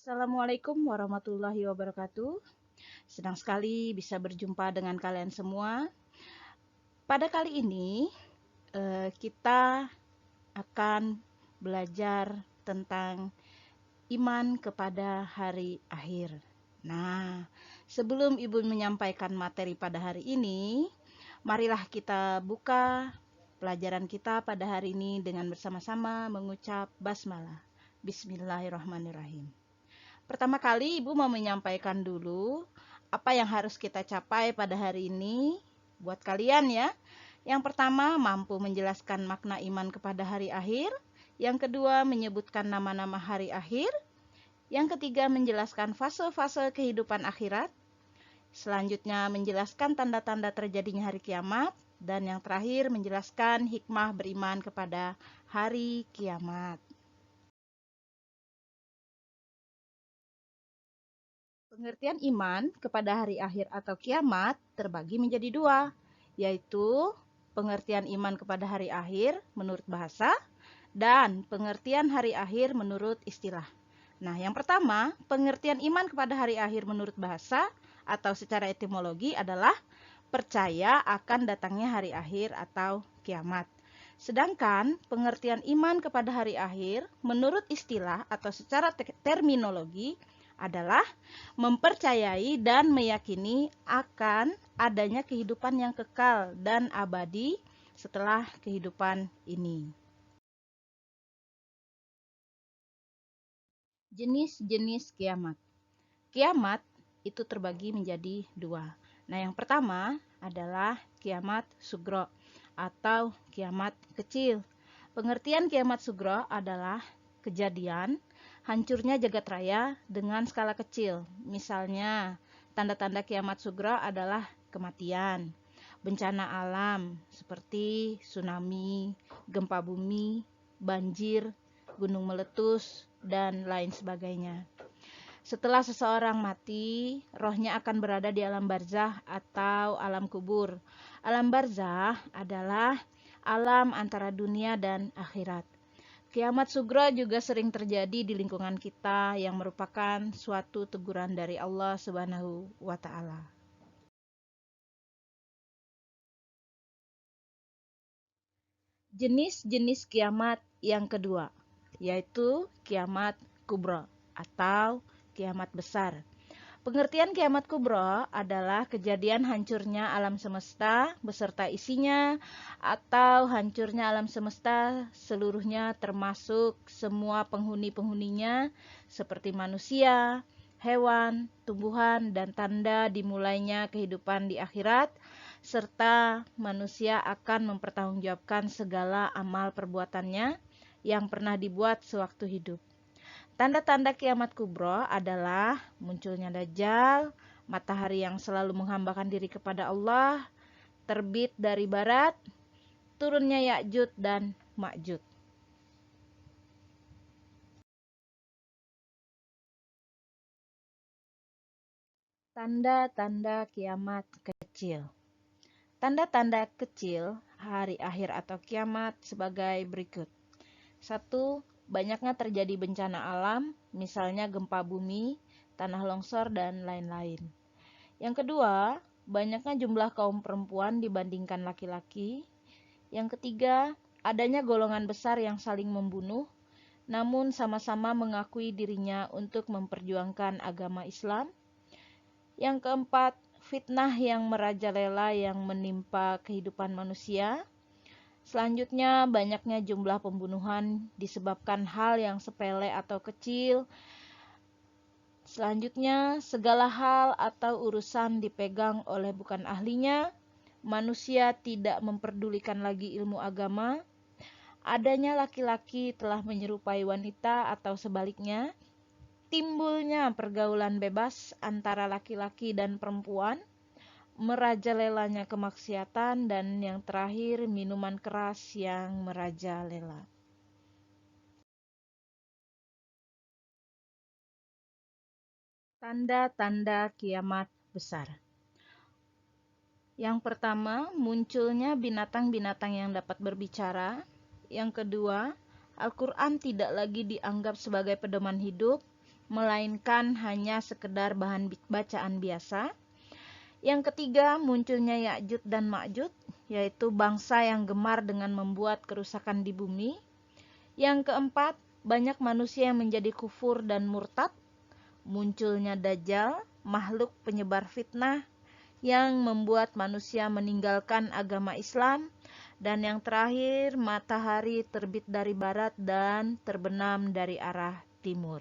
Assalamualaikum warahmatullahi wabarakatuh. Senang sekali bisa berjumpa dengan kalian semua. Pada kali ini, kita akan belajar tentang iman kepada hari akhir. Nah, sebelum Ibu menyampaikan materi pada hari ini, marilah kita buka pelajaran kita pada hari ini dengan bersama-sama mengucap basmalah. Bismillahirrahmanirrahim. Pertama kali Ibu mau menyampaikan dulu apa yang harus kita capai pada hari ini buat kalian ya. Yang pertama, mampu menjelaskan makna iman kepada hari akhir. Yang kedua, menyebutkan nama-nama hari akhir. Yang ketiga, menjelaskan fase-fase kehidupan akhirat. Selanjutnya, menjelaskan tanda-tanda terjadinya hari kiamat. Dan yang terakhir, menjelaskan hikmah beriman kepada hari kiamat. Pengertian iman kepada hari akhir atau kiamat terbagi menjadi dua, yaitu pengertian iman kepada hari akhir menurut bahasa dan pengertian hari akhir menurut istilah. Nah, yang pertama, pengertian iman kepada hari akhir menurut bahasa atau secara etimologi adalah percaya akan datangnya hari akhir atau kiamat. Sedangkan pengertian iman kepada hari akhir menurut istilah atau secara terminologi adalah mempercayai dan meyakini akan adanya kehidupan yang kekal dan abadi setelah kehidupan ini. Jenis-jenis kiamat. Kiamat itu terbagi menjadi dua. Nah, yang pertama adalah kiamat sugro atau kiamat kecil. Pengertian kiamat sugro adalah kejadian hancurnya jagat raya dengan skala kecil. Misalnya, tanda-tanda kiamat sugro adalah kematian, bencana alam seperti tsunami, gempa bumi, banjir, gunung meletus, dan lain sebagainya. Setelah seseorang mati, rohnya akan berada di alam barzah atau alam kubur. Alam barzah adalah alam antara dunia dan akhirat. Kiamat sugro juga sering terjadi di lingkungan kita yang merupakan suatu teguran dari Allah Subhanahu wa Ta'ala. Jenis-jenis kiamat yang kedua, yaitu kiamat kubro atau kiamat besar. Pengertian kiamat kubro adalah kejadian hancurnya alam semesta beserta isinya atau hancurnya alam semesta seluruhnya termasuk semua penghuni-penghuninya seperti manusia, hewan, tumbuhan, dan tanda dimulainya kehidupan di akhirat serta manusia akan mempertanggungjawabkan segala amal perbuatannya yang pernah dibuat sewaktu hidup. Tanda-tanda kiamat kubro adalah munculnya Dajjal, matahari yang selalu menghambakan diri kepada Allah, terbit dari barat, turunnya Ya'jud dan Ma'jud. Tanda-tanda kiamat kecil. Tanda-tanda kecil hari akhir atau kiamat sebagai berikut. 1. Banyaknya terjadi bencana alam, misalnya gempa bumi, tanah longsor, dan lain-lain. Yang kedua, banyaknya jumlah kaum perempuan dibandingkan laki-laki. Yang ketiga, adanya golongan besar yang saling membunuh, namun sama-sama mengakui dirinya untuk memperjuangkan agama Islam. Yang keempat, fitnah yang merajalela yang menimpa kehidupan manusia. Selanjutnya, banyaknya jumlah pembunuhan disebabkan hal yang sepele atau kecil. Selanjutnya, segala hal atau urusan dipegang oleh bukan ahlinya. Manusia tidak memperdulikan lagi ilmu agama. Adanya laki-laki telah menyerupai wanita atau sebaliknya. Timbulnya pergaulan bebas antara laki-laki dan perempuan. Merajalelanya kemaksiatan, dan yang terakhir minuman keras yang merajalela. Tanda-tanda kiamat besar. Yang pertama, munculnya binatang-binatang yang dapat berbicara. Yang kedua, Al-Quran tidak lagi dianggap sebagai pedoman hidup, melainkan hanya sekedar bahan bacaan biasa. Yang ketiga, munculnya Ya'juj dan Ma'juj, yaitu bangsa yang gemar dengan membuat kerusakan di bumi. Yang keempat, banyak manusia yang menjadi kufur dan murtad. Munculnya Dajjal, makhluk penyebar fitnah yang membuat manusia meninggalkan agama Islam. Dan yang terakhir, matahari terbit dari barat dan terbenam dari arah timur.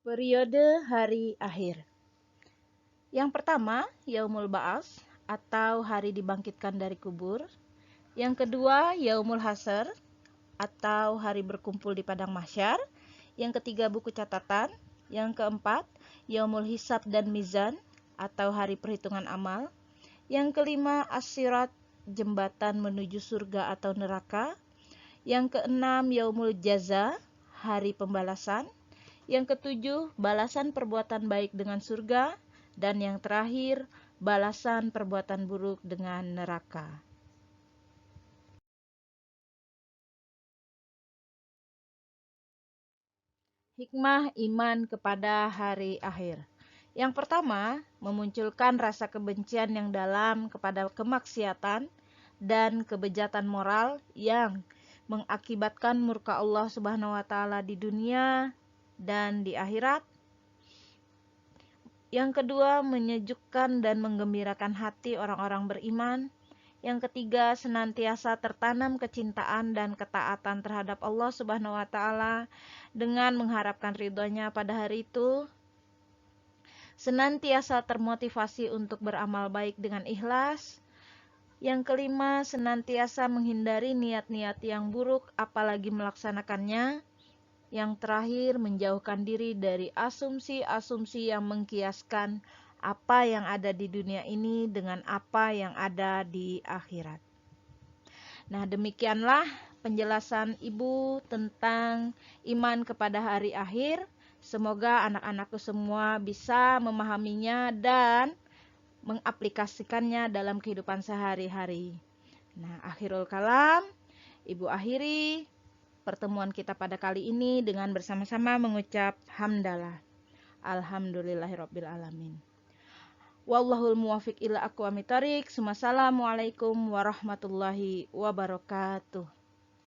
Periode hari akhir. Yang pertama, Yaumul Ba'ats atau hari dibangkitkan dari kubur. Yang kedua, Yaumul Hasyr atau hari berkumpul di padang mahsyar. Yang ketiga, buku catatan. Yang keempat, Yaumul Hisab dan Mizan atau hari perhitungan amal. Yang kelima, As-Sirat, jembatan menuju surga atau neraka. Yang keenam, Yaumul Jaza, hari pembalasan. Yang ketujuh, balasan perbuatan baik dengan surga. Dan yang terakhir, balasan perbuatan buruk dengan neraka. Hikmah iman kepada hari akhir. Yang pertama, memunculkan rasa kebencian yang dalam kepada kemaksiatan dan kebejatan moral yang mengakibatkan murka Allah Subhanahu wa taala di dunia dan di akhirat. Yang kedua, menyejukkan dan menggembirakan hati orang-orang beriman. Yang ketiga, senantiasa tertanam kecintaan dan ketaatan terhadap Allah Subhanahu wa taala dengan mengharapkan ridhonya pada hari itu. Senantiasa termotivasi untuk beramal baik dengan ikhlas. Yang kelima, senantiasa menghindari niat-niat yang buruk apalagi melaksanakannya. Yang terakhir, menjauhkan diri dari asumsi-asumsi yang mengkiaskan apa yang ada di dunia ini dengan apa yang ada di akhirat. Nah, demikianlah penjelasan Ibu tentang iman kepada hari akhir. Semoga anak-anakku semua bisa memahaminya dan mengaplikasikannya dalam kehidupan sehari-hari. Nah, akhirul kalam, Ibu akhiri pertemuan kita pada kali ini dengan bersama-sama mengucap hamdalah. Alhamdulillahirabbil alamin. Wallahul muwafiq ila aqwamit thoriq. Wassalamualaikum warahmatullahi wabarakatuh.